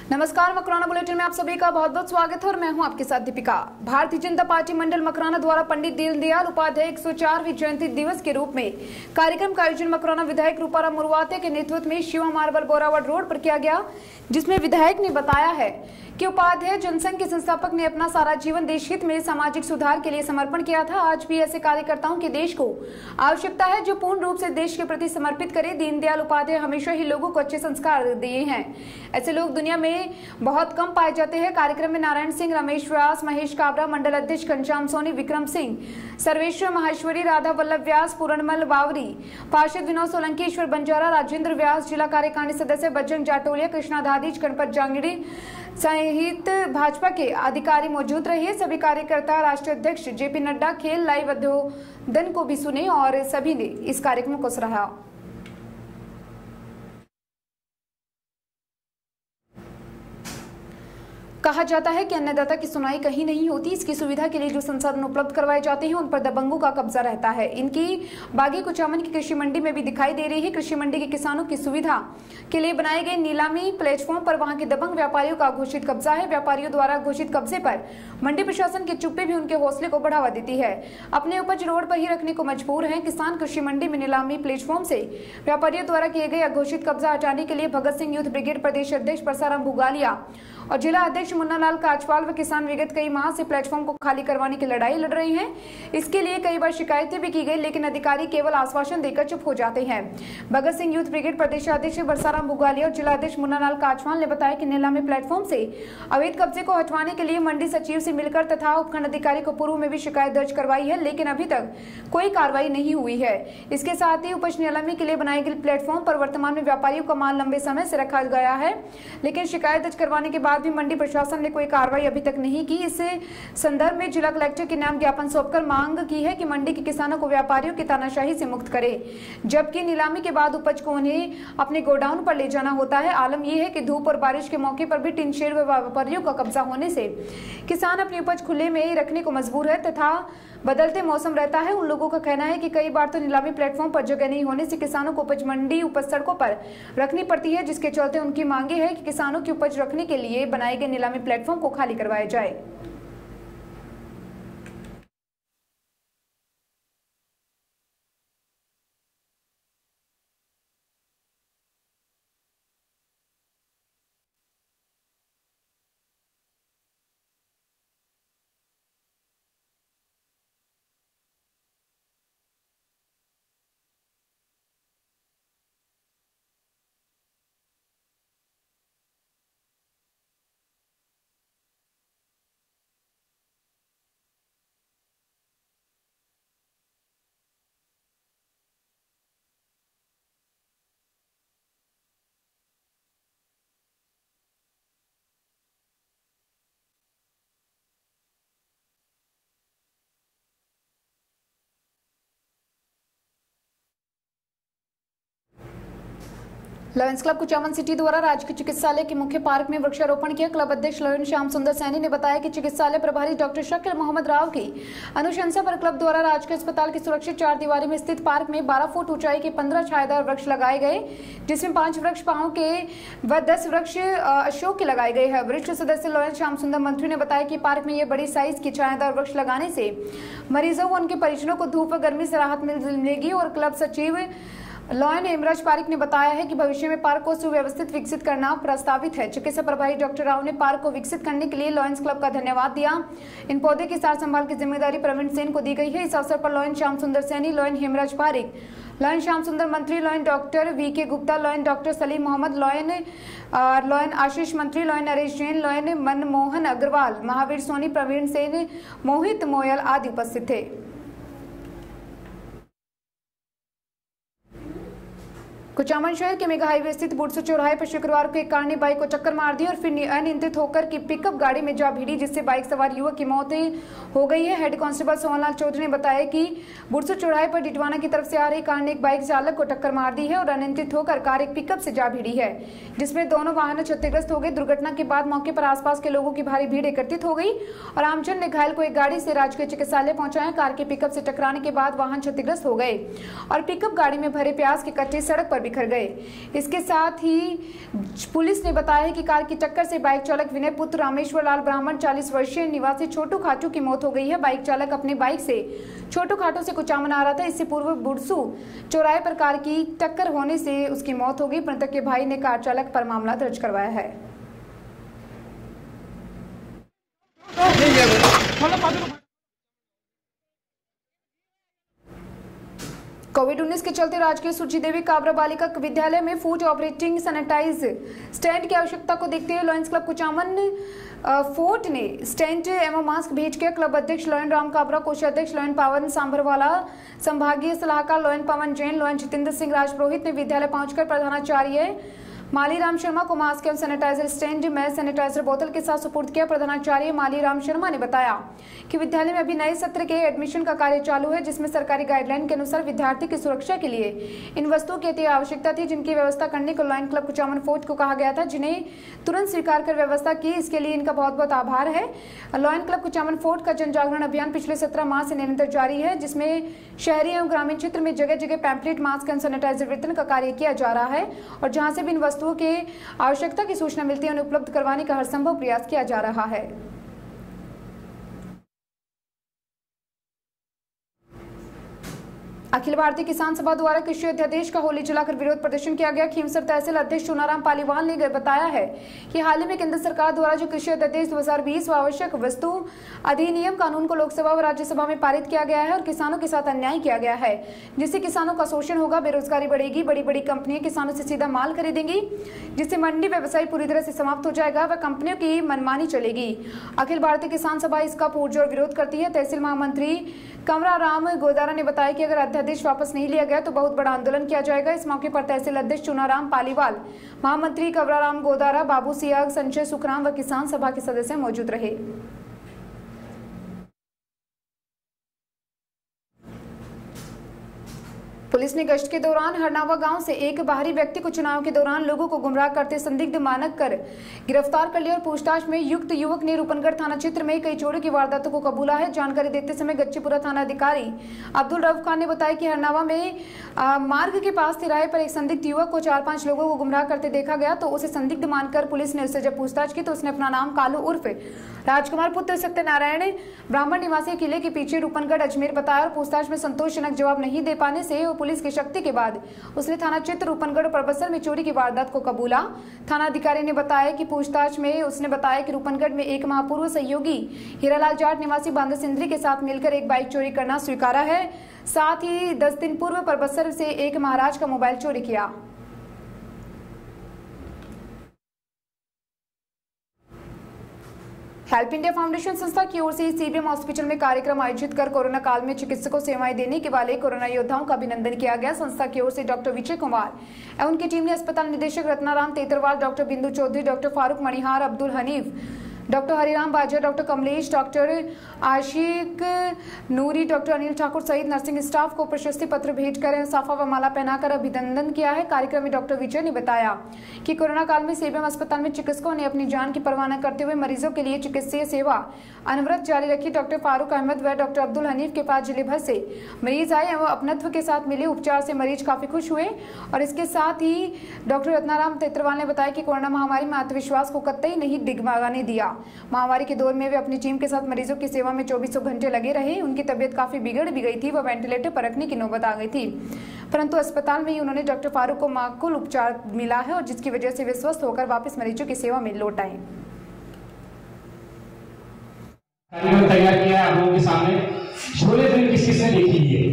नमस्कार, मकराना बुलेटिन में आप सभी का बहुत बहुत स्वागत है और मैं हूं आपके साथ दीपिका। भारतीय जनता पार्टी मंडल मकराना द्वारा पंडित दीनदयाल उपाध्याय 104वीं जयंती दिवस के रूप में कार्यक्रम का आयोजन मकराना विधायक रूपाराम मोरवाते के नेतृत्व में शिवा मार्बल बोरावड़ रोड पर किया गया, जिसमें विधायक ने बताया है कि उपाध्याय जनसंघ के संस्थापक ने अपना सारा जीवन देश हित में सामाजिक सुधार के लिए समर्पण किया था। आज भी ऐसे कार्यकर्ताओं की देश को आवश्यकता है जो पूर्ण रूप से देश के प्रति समर्पित करे। दीनदयाल उपाध्याय हमेशा ही लोगों को अच्छे संस्कार दिए हैं। ऐसे लोग दुनिया में बहुत कम पाए जाते हैं। कार्यक्रम में नारायण सिंह, रमेश व्यास, महेश काबरा, मंडल अध्यक्ष घनश्याम सोनी, विक्रम सिंह, सर्वेश्वर माहेश्वरी, राधा वल्लभ व्यास, पूरणमल बावरी, पार्षद विनोद सोलंकी, ईश्वर बंजारा, राजेंद्र व्यास, जिला कार्यकारिणी सदस्य बजरंग जाटोलिया, कृष्णा धादीज, गणपत जांगड़ी सहित भाजपा के अधिकारी मौजूद रहे। सभी कार्यकर्ता, राष्ट्रीय अध्यक्ष जेपी नड्डा खेल लाइव उद्बोधन को भी सुने और सभी ने इस कार्यक्रम को सराहा। कहा जाता है कि अन्नदाता की सुनाई कहीं नहीं होती। इसकी सुविधा के लिए जो संसाधन उपलब्ध करवाए जाते हैं उन पर दबंगों का कब्जा रहता है। इनकी बागी कुचामन की कृषि मंडी में भी दिखाई दे रही है। कृषि मंडी के किसानों की सुविधा के लिए बनाए गए नीलामी प्लेटफॉर्म पर वहां के दबंग व्यापारियों का घोषित कब्जा है। व्यापारियों द्वारा घोषित कब्जे पर मंडी प्रशासन की चुप्पी भी उनके हौसले को बढ़ावा देती है। अपने उपज रोड पर ही रखने को मजबूर है। किसान कृषि मंडी में नीलामी प्लेटफॉर्म से व्यापारियों द्वारा किए गए अघोषित कब्जा हटाने के लिए भगत सिंह यूथ ब्रिगेड प्रदेश अध्यक्ष परसाराम भुगालिया और जिला अध्यक्ष मुन्नालाल काचवाल व किसान विगत कई माह से प्लेटफॉर्म को खाली करवाने की लड़ाई लड़ रहे हैं। इसके लिए कई बार शिकायतें भी की गई, लेकिन अधिकारी केवल आश्वासन देकर चुप हो जाते हैं। भगत सिंह यूथ ब्रिगेड प्रदेशाध्यक्ष परसाराम भुगालिया और जिला अध्यक्ष मुन्नालाल काचवाल ने बताया कि नीलामी प्लेटफॉर्म से अवैध कब्जे को हटवाने के लिए मंडी सचिव से मिलकर तथा उपखंड अधिकारी को पूर्व में भी शिकायत दर्ज करवाई है, लेकिन अभी तक कोई कार्रवाई नहीं हुई है। इसके साथ ही उपज नीलामी के लिए बनाई गई प्लेटफॉर्म पर वर्तमान में व्यापारियों का माल लंबे समय से रखा गया है, लेकिन शिकायत दर्ज करवाने के बाद भी मंडी प्रशासन ने कोई कार्रवाई अभी तक नहीं की। इस संदर्भ में जिला कलेक्टर के नाम ज्ञापन सौंपकर मांग की है कि मंडी के किसानों को व्यापारियों की तानाशाही से मुक्त करे, जबकि नीलामी के बाद उपज को उन्हें अपने गोडाउन पर ले जाना होता है। आलम यह है कि धूप और बारिश के मौके पर भी टिन शेड व व्यापारियों का कब्जा होने से किसान अपनी उपज खुले में रखने को मजबूर है तथा बदलते मौसम रहता है। उन लोगों का कहना है कि कई बार तो नीलामी प्लेटफॉर्म पर जगह नहीं होने से किसानों को उपज मंडी उपज सड़कों पर रखनी पड़ती है, जिसके चलते उनकी मांगे है कि किसानों की उपज रखने के लिए बनाए गए नीलामी प्लेटफॉर्म को खाली करवाया जाए। लॉयंस क्लब कुचामन सिटी द्वारा राजकीय चिकित्सालय के मुख्य पार्क में वृक्षारोपण किया। क्लब अध्यक्ष लॉयन श्याम सुंदर सैनी ने बताया कि चिकित्सालय प्रभारी डॉक्टर शकील मोहम्मद राव की अनुशंसा पर क्लब द्वारा राजकीय अस्पताल की सुरक्षित 4 दीवारी में स्थित पार्क में 12 फुट ऊंचाई के 15 छायादार वृक्ष लगाए गए, जिसमें 5 वृक्ष पांव के व 10 वृक्ष अशोक के लगाए गए हैं। वरिष्ठ सदस्य लॉयन श्याम सुंदर मंत्री ने बताया कि पार्क में ये बड़ी साइज की छायादार वृक्ष लगाने से मरीजों व उनके परिजनों को धूप व गर्मी से राहत मिलेगी। और क्लब सचिव लॉयन हेमराज पारिक ने बताया है कि भविष्य में पार्क को सुव्यवस्थित विकसित करना प्रस्तावित है। चिकित्सा प्रभारी डॉक्टर राव ने पार्क को विकसित करने के लिए लॉयंस क्लब का धन्यवाद दिया। इन पौधे की सार संभाल की जिम्मेदारी प्रवीण सेन को दी गई है। इस अवसर पर lion Shyam Sundar Saini, lion Hemraj Parik, lion Shyam Sundar Mantri, lion doctor VK Gupta, lion doctor Salim Mohammad, lion Ashish Mantri, lion Naresh Jain, lion Manmohan Agarwal, Mahavir Soni, Praveen Sen, Mohit Moyal आदि उपस्थित थे। कुचामन शहर के मेगा हाईवे स्थित बुड़सू चौराहे पर शुक्रवार को एक कार ने बाइक को टक्कर मार दी और फिर अनियंत्रित होकर की पिकअप गाड़ी में जा भिड़ी, जिससे बाइक सवार युवक की मौत हो गई है। हेड कांस्टेबल सोहनलाल चौधरी ने बताया कि बुड़सू चौराहे पर डिटवाना की तरफ से आ रही कार ने एक बाइक चालक को टक्कर मार दी है और अनियंत्रित होकर कार एक पिकअप से जा भिड़ी है, जिसमें दोनों वाहन क्षतिग्रस्त हो गए। दुर्घटना के बाद मौके पर आसपास के लोगों की भारी भीड़ एकत्रित हो गई और आमजन ने घायल को एक गाड़ी से राजकीय चिकित्सालय पहुंचाया। कार के पिकअप से टकराने के बाद वाहन क्षतिग्रस्त हो गए और पिकअप गाड़ी में भरे प्याज के कट्टे सड़क पर बिखर गए। इसके साथ ही पुलिस ने बताया है कि कार की टक्कर से बाइक चालक विनय पुत्र रामेश्वर लाल ब्राह्मण 40 वर्षीय निवासी छोटू खाटू की मौत हो गई है। बाइक चालक अपनी बाइक से छोटू खाटू से कुचामन आ रहा था। इससे पूर्व बुरसू चौराहे पर कार की टक्कर होने से उसकी मौत हो गई। मृतक के भाई ने कार चालक पर मामला दर्ज करवाया है। कोविड-19 के चलते राजकीय सुची देवी काबरा बालिका विद्यालय में फूड ऑपरेटिंग सैनिटाइज स्टैंड की आवश्यकता को देखते हुए लॉयंस क्लब कुचामन फोर्ट ने स्टैंड एवं मास्क भेज के क्लब अध्यक्ष लॉयन राम काबरा, कोषाध्यक्ष लॉयन पावन सांभरवाला, संभागीय सलाहकार लॉयन पवन जैन, लॉयन जितेंद्र सिंह राजपुरोहित ने विद्यालय पहुंचकर प्रधानाचार्य मालीराम शर्मा को मास्क एवं सैनिटाइजर स्टैंड में सैनिटाइजर बोतल के साथ सुपुर्द किया। प्रधानाचार्य मालीराम शर्मा ने बताया कि विद्यालय में अभी नए सत्र के एडमिशन का कार्य चालू है, जिसमें सरकारी गाइडलाइन के अनुसार विद्यार्थी की सुरक्षा के लिए इन वस्तुओं की अति आवश्यकता थी, जिनकी व्यवस्था करने को लॉयन क्लब कुचामन फोर्ट को कहा गया था, जिन्हें तुरंत स्वीकार कर व्यवस्था की। इसके लिए इनका बहुत बहुत आभार है। लॉयन क्लब कुचामन फोर्ट का जन जागरण अभियान पिछले 17 माह से निरंतर जारी है, जिसमें शहरी एवं ग्रामीण क्षेत्र में जगह जगह पैम्पलेट, मास्क एवं सैनिटाइजर वितरण का कार्य किया जा रहा है और जहां से भी इन वस्तुओं के आवश्यकता की सूचना मिलती है उन्हें उपलब्ध करवाने का हर संभव प्रयास किया जा रहा है। अखिल भारतीय किसान सभा द्वारा कृषि अध्यादेश का होली जलाकर विरोध प्रदर्शन किया गया। खीमसर तहसील अध्यक्ष चुनाराम पालीवाल ने बताया है कि हाल ही में केंद्र सरकार द्वारा जो कृषि अध्यादेश 2020 व आवश्यक वस्तु अधिनियम कानून को लोकसभा व राज्यसभा में पारित किया गया है और किसानों के साथ अन्याय किया गया है, जिससे किसानों का शोषण होगा, बेरोजगारी बढ़ेगी, बड़ी बड़ी कंपनियां किसानों से सीधा माल खरीदेंगी, जिससे मंडी व्यवसाय पूरी तरह से समाप्त हो जाएगा व कंपनियों की मनमानी चलेगी। अखिल भारतीय किसान सभा इसका पुरजोर विरोध करती है। तहसील महामंत्री कमराराम गोदारा ने बताया कि अगर अध्यादेश वापस नहीं लिया गया तो बहुत बड़ा आंदोलन किया जाएगा। इस मौके पर तहसील अध्यक्ष चुनाराम पालीवाल, महामंत्री कमराराम गोदारा, बाबू सियाग, संजय सुखराम व किसान सभा के सदस्य मौजूद रहे। पुलिस ने गश्त के दौरान हरनावा गांव से एक बाहरी व्यक्ति को चुनाव के दौरान लोगों को गुमराह करते संदिग्ध मानक कर गिरफ्तार कर लिया और पूछताछ में युक्त युवक ने रूपनगढ़ थाना क्षेत्र में कई चोरी की वारदातों को कबूला है। जानकारी देते समय गच्चीपुरा थाना अधिकारी अब्दुल रऊफ खान ने बताया कि हरनावा में मार्ग के पास तिराहे पर एक संदिग्ध युवक को 4-5 लोगों को गुमराह करते देखा गया, तो उसे संदिग्ध मानकर पुलिस ने उससे जब पूछताछ की तो उसने अपना नाम कालू उर्फ राजकुमार पुत्र सत्यनारायण ब्राह्मण निवासी किले के पीछे रूपनगढ़ अजमेर बताया और पूछताछ में संतोषजनक जवाब नहीं दे पाने से पुलिस की शक्ति के बाद उसने थाना क्षेत्र रूपनगढ़ और परबसर में चोरी की वारदात को कबूला। थाना अधिकारी ने बताया कि पूछताछ में उसने बताया कि रूपनगढ़ में एक माह पूर्व सहयोगी हीरालाल जाट निवासी बांदा सिंदरी के साथ मिलकर एक बाइक चोरी करना स्वीकारा है। साथ ही 10 दिन पूर्व परबसर से एक महाराज का मोबाइल चोरी किया। हेल्प इंडिया फाउंडेशन संस्था की ओर से सीबीएम हॉस्पिटल में कार्यक्रम आयोजित कर कोरोना काल में चिकित्सकों सेवाएं देने के वाले कोरोना योद्धाओं का अभिनंदन किया गया। संस्था की ओर से डॉक्टर विजय कुमार एवं उनकी टीम ने अस्पताल निदेशक रत्नाराम तेतरवाल, डॉक्टर बिंदु चौधरी, डॉक्टर फारूक मणिहार, अब्दुल हनीफ, डॉक्टर हरिराम बाजा, डॉक्टर कमलेश, डॉक्टर आशिक नूरी, डॉक्टर अनिल ठाकुर सहित नर्सिंग स्टाफ को प्रशस्ति पत्र भेजकर साफा व माला पहनाकर अभिनंदन किया है। कार्यक्रम में डॉक्टर विजय ने बताया कि कोरोना काल में सीबीएम अस्पताल में चिकित्सकों ने अपनी जान की परवाह न करते हुए मरीजों के लिए चिकित्सीय सेवा अनवरत जारी रखी। डॉक्टर फारूक अहमद व डॉक्टर अब्दुल हनीफ के पास जिले भर से मरीज आए एवं अपनत्व के साथ मिले उपचार से मरीज काफी खुश हुए। और इसके साथ ही डॉक्टर रत्नाराम तेतरवाल ने बताया कि कोरोना महामारी में आत्मविश्वास को कतई नहीं डिगमगाने दिया। महामारी के दौर में वे अपनी टीम के साथ मरीजों की सेवा में 24 घंटे लगे रहे। उनकी तबीयत काफी बिगड़ भी गई थी, वह वेंटिलेटर पर रखने की नौबत आ गई थी, परंतु अस्पताल में ही उन्होंने डॉक्टर फारूक को माकूल उपचार मिला है और जिसकी वजह से वे स्वस्थ होकर वापस मरीजों की सेवा में लौट आए। तैयार किया है आप लोगों के सामने। शोले फिल्म किस किसने देखी है?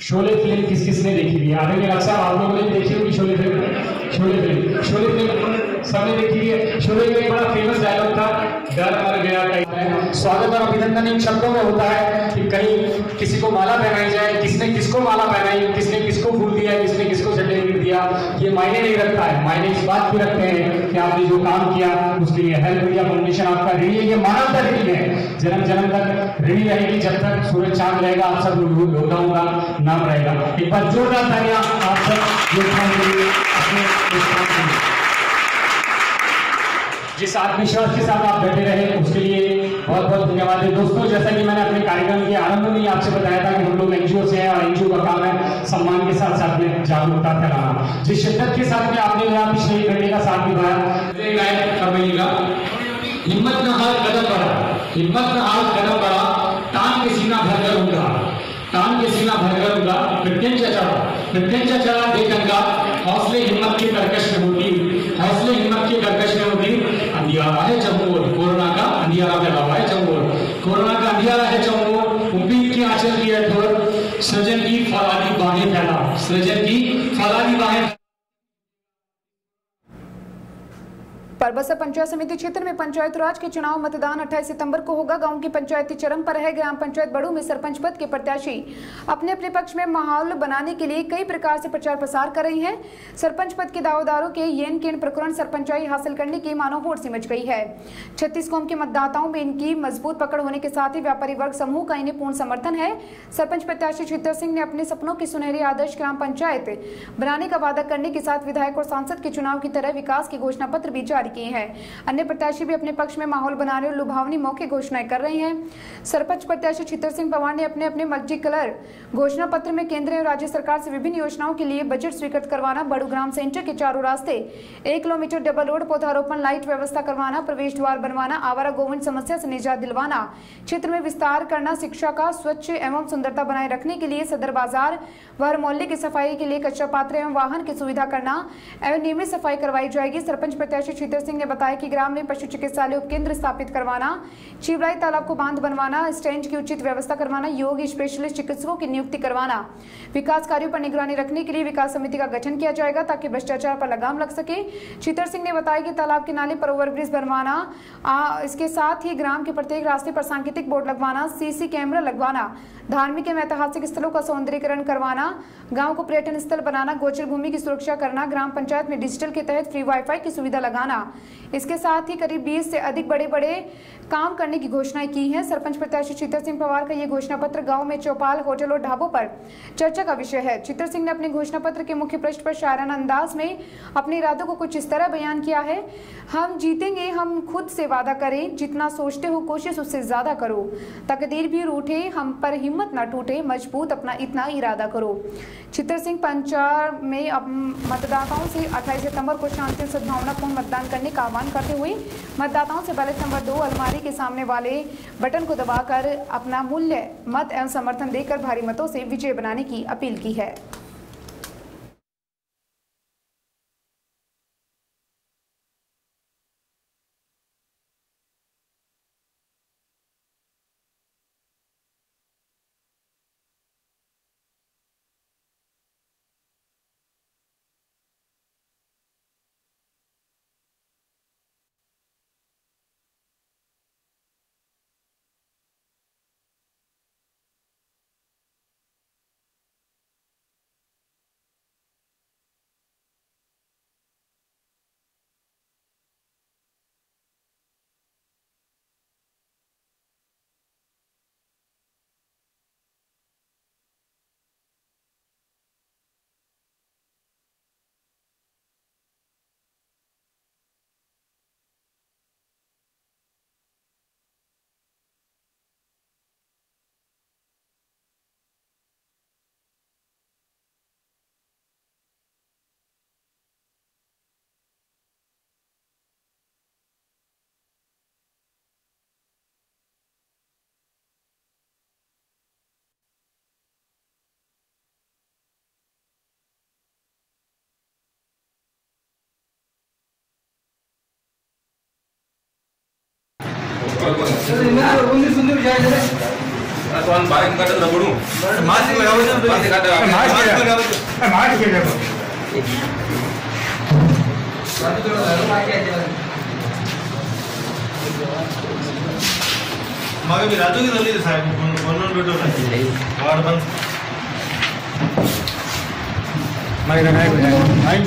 शोले फिल्म किस किसने देखी है? आगे अक्सर आप लोगों ने देखी होगी शोले फिल्म। शोले फिल्म सबने देखी है। शोले में एक बड़ा फेमस डायलॉग था, डर मर गया कहीं। स्वागत और अभिनंदन इन शब्दों में होता है कि कहीं किसी को माला पहनाई जाए, किसने किसको माला पहनाई, किसने किसको फूल दिया, किसने किसको सर्टिफिकेट दिया, ये मायने नहीं रखता है। मायने इस बात की रखते हैं कि आपने जो काम किया उसके लिए हेल्प इंडिया फाउंडेशन आपका ऋणी है, ये मानवता ऋणी है, जन्म जन्म तक ऋणी रहेगी। जब तक सूरज चांद रहेगा आप सब योद्धाओं का नाम रहेगा। एक बार जोरदार तालियां आप सब योद्धाओं के लिए। जिस आत्मविश्वास के साथ आप बैठे रहे उसके लिए बहुत बहुत धन्यवाद है। दोस्तों, जैसा कि मैंने अपने कार्यक्रम के आरंभ में ही आपसे बताया था कि हम लोग एनजीओ से हैं और एनजीओ का काम है सम्मान के साथ साथ में जागरूकता फैलाना। जिस शिद्दत के साथ में आपने यहाँ पिछले 1 घंटे का साथ निभाया, फरमाइएगा, हिम्मत न हार कदम बढ़ा, हिम्मत न हार कदम बढ़ा, तान के सीना भरकर उठा, तान के सीना भरकर उठा, प्रत्यंचा चढ़ा बेटंगा, हौसले हिम्मत के कर्कश में होती, हौसले हिम्मत के कर्कश में होती। अंधियारा है चमोर, कोरोना का अंधियारा फैला हुआ है चमोर, कोरोना का अंधियारा है चमोर, उम्मीद की आंचल की है ठोर, सृजन की फौलादी बाहें फैला, सृजन की फौलादी बाहें। परबसर पंचायत समिति क्षेत्र में पंचायत राज के चुनाव मतदान 28 सितंबर को होगा। गांव की पंचायती चरम पर है। ग्राम पंचायत बड़ू में सरपंच पद के प्रत्याशी अपने अपने पक्ष में माहौल बनाने के लिए कई प्रकार से प्रचार प्रसार कर रही हैं। सरपंच पद के दावेदारों के येन केन प्रकरण सरपंचाई हासिल करने की मानो होड़ सी मच गई है। 36 कौम के मतदाताओं में इनकी मजबूत पकड़ होने के साथ ही व्यापारी वर्ग समूह का इन्हें पूर्ण समर्थन है। सरपंच प्रत्याशी छितर सिंह ने अपने सपनों की सुनहरी आदर्श ग्राम पंचायत बनाने का वादा करने के साथ विधायक और सांसद के चुनाव की तरह विकास के घोषणा पत्र भी जारी किए हैं। अन्य प्रत्याशी भी अपने पक्ष में माहौल बनाने और लुभावनी मौके घोषणाएं कर रहे हैं। सरपंच प्रत्याशी छितर सिंह पवार ने अपने अपने मल्टी कलर घोषणा पत्र में केंद्र और राज्य सरकार से विभिन्न योजनाओं के लिए बजट स्वीकृत करवाना, बड़ू ग्राम सेंटर के चारों रास्ते 1 किलोमीटर डबल रोड, पौधारोपण, लाइट व्यवस्था करवाना, प्रवेश द्वार बनवाना, आवारा गोवंश समस्या से निजात दिलवाना, क्षेत्र में विस्तार करना, शिक्षा का स्वच्छ एवं सुंदरता बनाए रखने के लिए सदर बाजार व हर मोहल्ले की सफाई के लिए कच्चा पात्र एवं वाहन की सुविधा करना एवं नियमित सफाई करवाई जाएगी। सरपंच प्रत्याशी छितर सिंह ने बताया कि ग्राम में पशु चिकित्सालय उपकेंद्र स्थापित करवाना, चिवलाई तालाब को बांध बनवाना, स्टैंड की उचित व्यवस्था करवाना, योग स्पेशलिस्ट चिकित्सकों की नियुक्ति करवाना, विकास कार्यों पर निगरानी रखने के लिए विकास समिति का गठन किया जाएगा ताकि भ्रष्टाचार पर लगाम लग सके। छितर सिंह ने बताया कि तालाब किनारे पर ओवरब्रिज बनवाना, इसके साथ ही ग्राम के प्रत्येक रास्ते पर सांकेतिक बोर्ड लगवाना, सीसी कैमरा लगवाना, धार्मिक एवं ऐतिहासिक स्थलों का सौंदर्यीकरण करवाना, गांव को पर्यटन स्थल बनाना, गोचर भूमि की सुरक्षा करना, ग्राम पंचायत में डिजिटल के तहत फ्री वाईफाई की सुविधा लगाना, इसके साथ ही करीब 20 से अधिक बड़े बड़े काम करने की घोषणाएं की है। सरपंच प्रत्याशी छितर सिंह पवार का यह घोषणा पत्र गांव में चौपाल, होटल और ढाबों पर चर्चा का विषय है। छितर सिंह ने अपने घोषणा पत्र के मुख्य पृष्ठ पर शायराना अंदाज में अपने इरादों को कुछ इस तरह बयान किया है। हम जीतेंगे, हम खुद से वादा करें, जितना सोचते हो कोशिश उससे ज्यादा करो, तकदीर भी रूठे हम पर हिम्मत ना टूटे, मजबूत अपना इतना इरादा करो। छितर सिंह पंचायत में मतदाताओं से 28 सितंबर को शांति और सद्भावनापूर्ण मतदान करने का आह्वान करते हुए मतदाताओं से बैलेट नंबर 2 अलमारी के सामने वाले बटन को दबाकर अपना मूल्य मत एवं समर्थन देकर भारी मतों से विजय बनाने की अपील की है। राजू की जल्दी साहब और बंद माइक